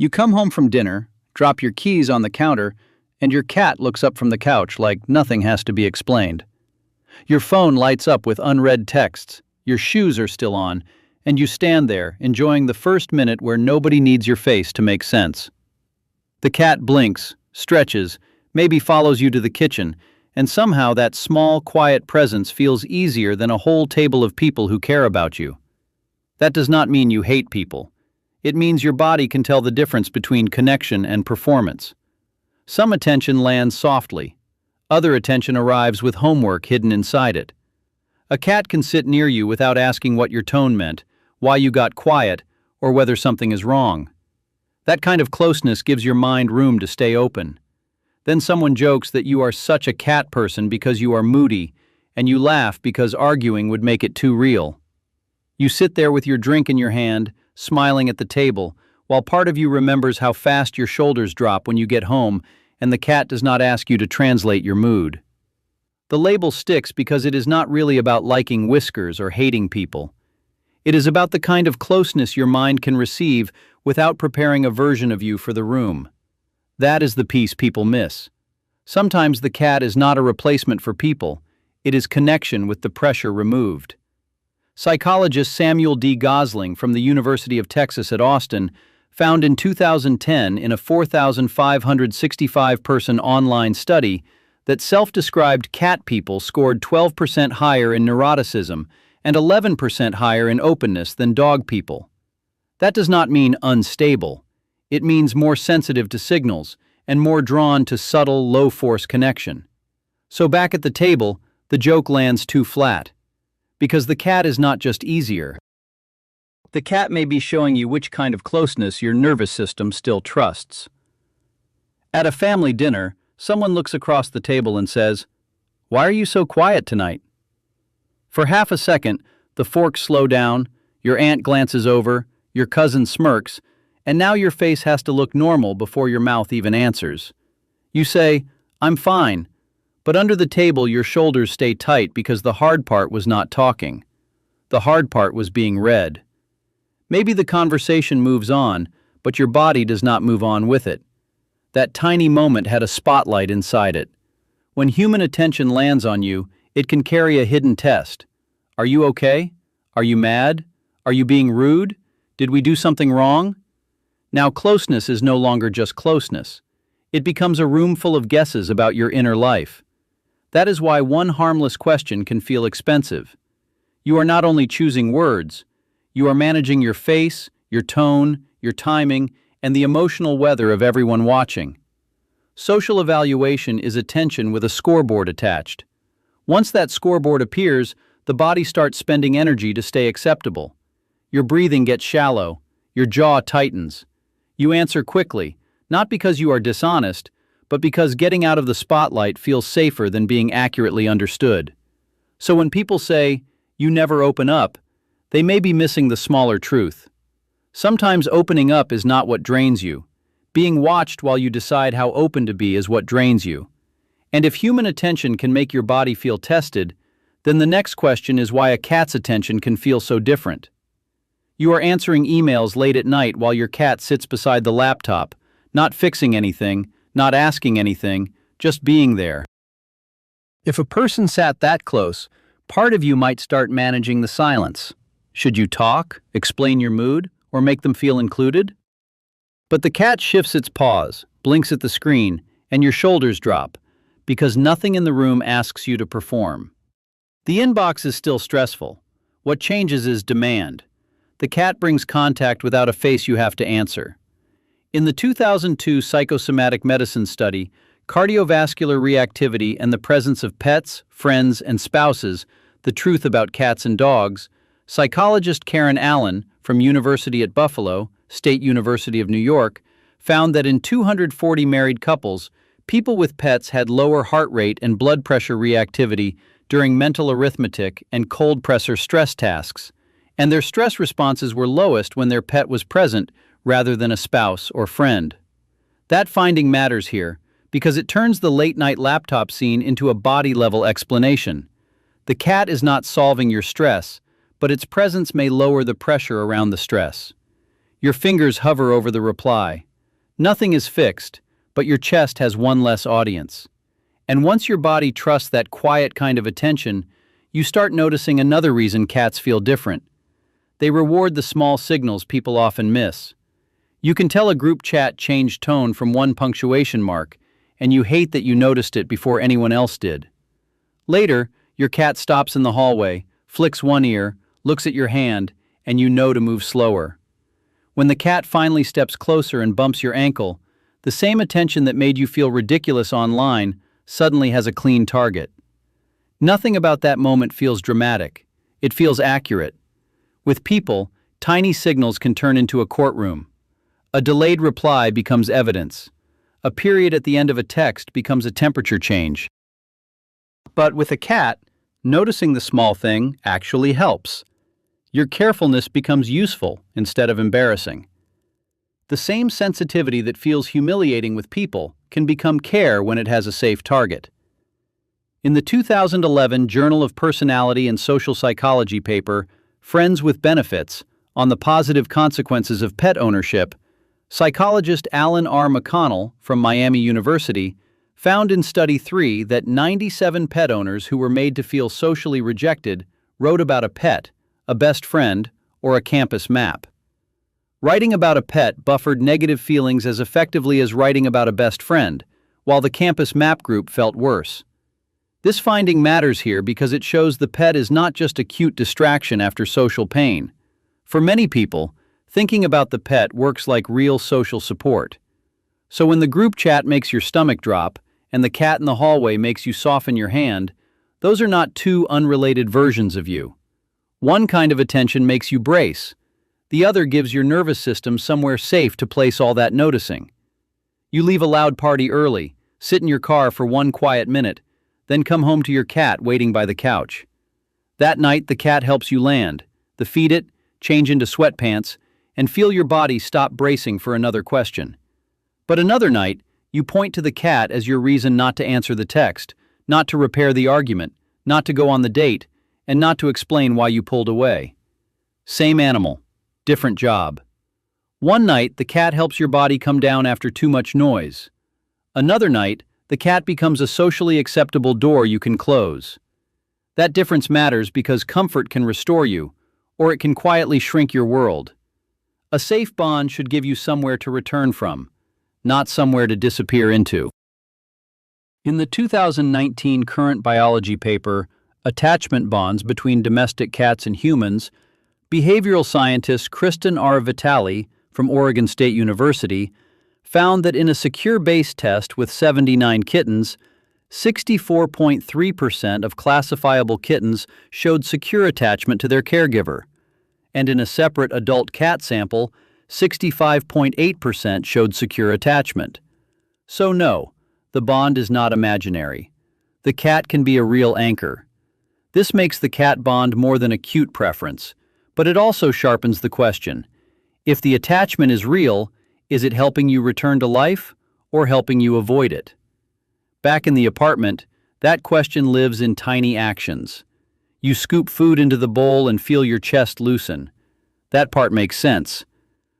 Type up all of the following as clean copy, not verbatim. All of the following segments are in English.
You come home from dinner, drop your keys on the counter, and your cat looks up from the couch like nothing has to be explained. Your phone lights up with unread texts, your shoes are still on, and you stand there, enjoying the first minute where nobody needs your face to make sense. The cat blinks, stretches, maybe follows you to the kitchen, and somehow that small, quiet presence feels easier than a whole table of people who care about you. That does not mean you hate people. It means your body can tell the difference between connection and performance. Some attention lands softly. Other attention arrives with homework hidden inside it. A cat can sit near you without asking what your tone meant, why you got quiet, or whether something is wrong. That kind of closeness gives your mind room to stay open. Then someone jokes that you are such a cat person because you are moody, and you laugh because arguing would make it too real. You sit there with your drink in your hand, smiling at the table, while part of you remembers how fast your shoulders drop when you get home and the cat does not ask you to translate your mood. The label sticks because it is not really about liking whiskers or hating people. It is about the kind of closeness your mind can receive without preparing a version of you for the room. That is the piece people miss. Sometimes the cat is not a replacement for people, it is connection with the pressure removed. Psychologist Samuel D. Gosling from the University of Texas at Austin found in 2010 in a 4,565-person online study that self-described cat people scored 12% higher in neuroticism and 11% higher in openness than dog people. That does not mean unstable. It means more sensitive to signals and more drawn to subtle, low-force connection. So back at the table, the joke lands too flat. Because the cat is not just easier. The cat may be showing you which kind of closeness your nervous system still trusts. At a family dinner, someone looks across the table and says, "Why are you so quiet tonight?" For half a second, the forks slow down, your aunt glances over, your cousin smirks, and now your face has to look normal before your mouth even answers. You say, "I'm fine," but under the table your shoulders stay tight because the hard part was not talking. The hard part was being read. Maybe the conversation moves on, but your body does not move on with it. That tiny moment had a spotlight inside it. When human attention lands on you, it can carry a hidden test. Are you okay? Are you mad? Are you being rude? Did we do something wrong? Now closeness is no longer just closeness. It becomes a room full of guesses about your inner life. That is why one harmless question can feel expensive. You are not only choosing words, you are managing your face, your tone, your timing, and the emotional weather of everyone watching. Social evaluation is attention with a scoreboard attached. Once that scoreboard appears, the body starts spending energy to stay acceptable. Your breathing gets shallow, your jaw tightens. You answer quickly, not because you are dishonest, but because getting out of the spotlight feels safer than being accurately understood. So when people say, "You never open up," they may be missing the smaller truth. Sometimes opening up is not what drains you. Being watched while you decide how open to be is what drains you. And if human attention can make your body feel tested, then the next question is why a cat's attention can feel so different. You are answering emails late at night while your cat sits beside the laptop, not fixing anything, not asking anything, just being there. If a person sat that close, part of you might start managing the silence. Should you talk, explain your mood, or make them feel included? But the cat shifts its paws, blinks at the screen, and your shoulders drop, because nothing in the room asks you to perform. The inbox is still stressful. What changes is demand. The cat brings contact without a face you have to answer. In the 2002 psychosomatic medicine study, Cardiovascular Reactivity and the Presence of Pets, Friends, and Spouses, The Truth About Cats and Dogs, psychologist Karen Allen from University at Buffalo, State University of New York, found that in 240 married couples, people with pets had lower heart rate and blood pressure reactivity during mental arithmetic and cold pressor stress tasks, and their stress responses were lowest when their pet was present rather than a spouse or friend. That finding matters here because it turns the late-night laptop scene into a body-level explanation. The cat is not solving your stress, but its presence may lower the pressure around the stress. Your fingers hover over the reply. Nothing is fixed, but your chest has one less audience. And once your body trusts that quiet kind of attention, you start noticing another reason cats feel different. They reward the small signals people often miss. You can tell a group chat changed tone from one punctuation mark, and you hate that you noticed it before anyone else did. Later, your cat stops in the hallway, flicks one ear, looks at your hand, and you know to move slower. When the cat finally steps closer and bumps your ankle, the same attention that made you feel ridiculous online suddenly has a clean target. Nothing about that moment feels dramatic. It feels accurate. With people, tiny signals can turn into a courtroom. A delayed reply becomes evidence. A period at the end of a text becomes a temperature change. But with a cat, noticing the small thing actually helps. Your carefulness becomes useful instead of embarrassing. The same sensitivity that feels humiliating with people can become care when it has a safe target. In the 2011 Journal of Personality and Social Psychology paper, Friends with Benefits, on the positive consequences of pet ownership, psychologist Alan R. McConnell from Miami University found in Study 3 that 97 pet owners who were made to feel socially rejected wrote about a pet, a best friend, or a campus map. Writing about a pet buffered negative feelings as effectively as writing about a best friend, while the campus map group felt worse. This finding matters here because it shows the pet is not just a cute distraction after social pain. For many people, thinking about the pet works like real social support. So when the group chat makes your stomach drop and the cat in the hallway makes you soften your hand, those are not two unrelated versions of you. One kind of attention makes you brace. The other gives your nervous system somewhere safe to place all that noticing. You leave a loud party early, sit in your car for one quiet minute, then come home to your cat waiting by the couch. That night, the cat helps you land, feed it, change into sweatpants, and feel your body stop bracing for another question. But another night, you point to the cat as your reason not to answer the text, not to repair the argument, not to go on the date, and not to explain why you pulled away. Same animal, different job. One night, the cat helps your body come down after too much noise. Another night, the cat becomes a socially acceptable door you can close. That difference matters because comfort can restore you, or it can quietly shrink your world. A safe bond should give you somewhere to return from, not somewhere to disappear into. In the 2019 Current Biology paper, Attachment Bonds Between Domestic Cats and Humans, behavioral scientist Kristen R. Vitale from Oregon State University found that in a secure base test with 79 kittens, 64.3% of classifiable kittens showed secure attachment to their caregiver, and in a separate adult cat sample, 65.8% showed secure attachment. So no, the bond is not imaginary. The cat can be a real anchor. This makes the cat bond more than a cute preference, but it also sharpens the question. If the attachment is real, is it helping you return to life or helping you avoid it? Back in the apartment, that question lives in tiny actions. You scoop food into the bowl and feel your chest loosen. That part makes sense.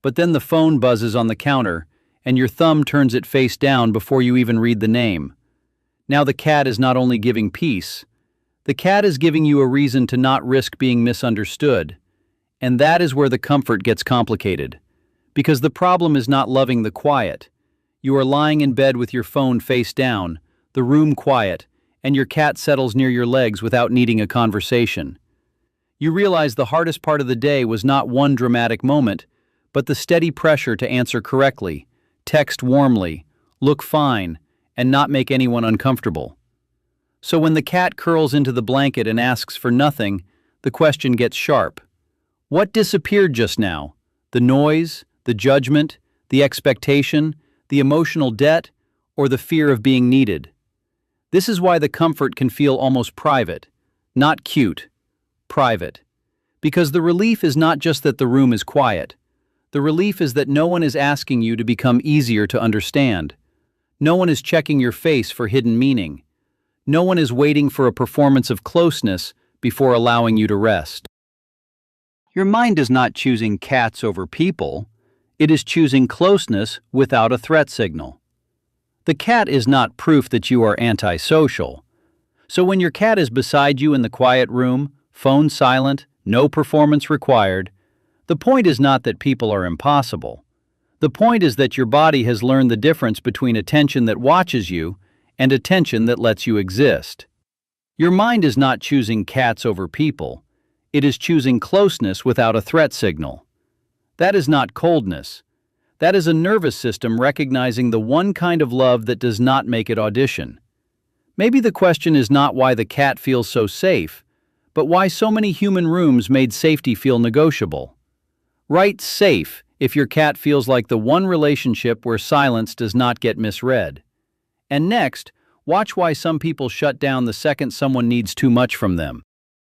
But then the phone buzzes on the counter, and your thumb turns it face down before you even read the name. Now the cat is not only giving peace, the cat is giving you a reason to not risk being misunderstood. And that is where the comfort gets complicated. Because the problem is not loving the quiet. You are lying in bed with your phone face down, the room quiet, and your cat settles near your legs without needing a conversation. You realize the hardest part of the day was not one dramatic moment, but the steady pressure to answer correctly, text warmly, look fine, and not make anyone uncomfortable. So when the cat curls into the blanket and asks for nothing, the question gets sharp. What disappeared just now? The noise, the judgment, the expectation, the emotional debt, or the fear of being needed? This is why the comfort can feel almost private, not cute, private. Because the relief is not just that the room is quiet. The relief is that no one is asking you to become easier to understand. No one is checking your face for hidden meaning. No one is waiting for a performance of closeness before allowing you to rest. Your mind is not choosing cats over people. It is choosing closeness without a threat signal. The cat is not proof that you are antisocial. So when your cat is beside you in the quiet room, phone silent, no performance required, the point is not that people are impossible. The point is that your body has learned the difference between attention that watches you and attention that lets you exist. Your mind is not choosing cats over people. It is choosing closeness without a threat signal. That is not coldness. That is a nervous system recognizing the one kind of love that does not make it audition. Maybe the question is not why the cat feels so safe, but why so many human rooms made safety feel negotiable. Write safe if your cat feels like the one relationship where silence does not get misread. And next, watch why some people shut down the second someone needs too much from them.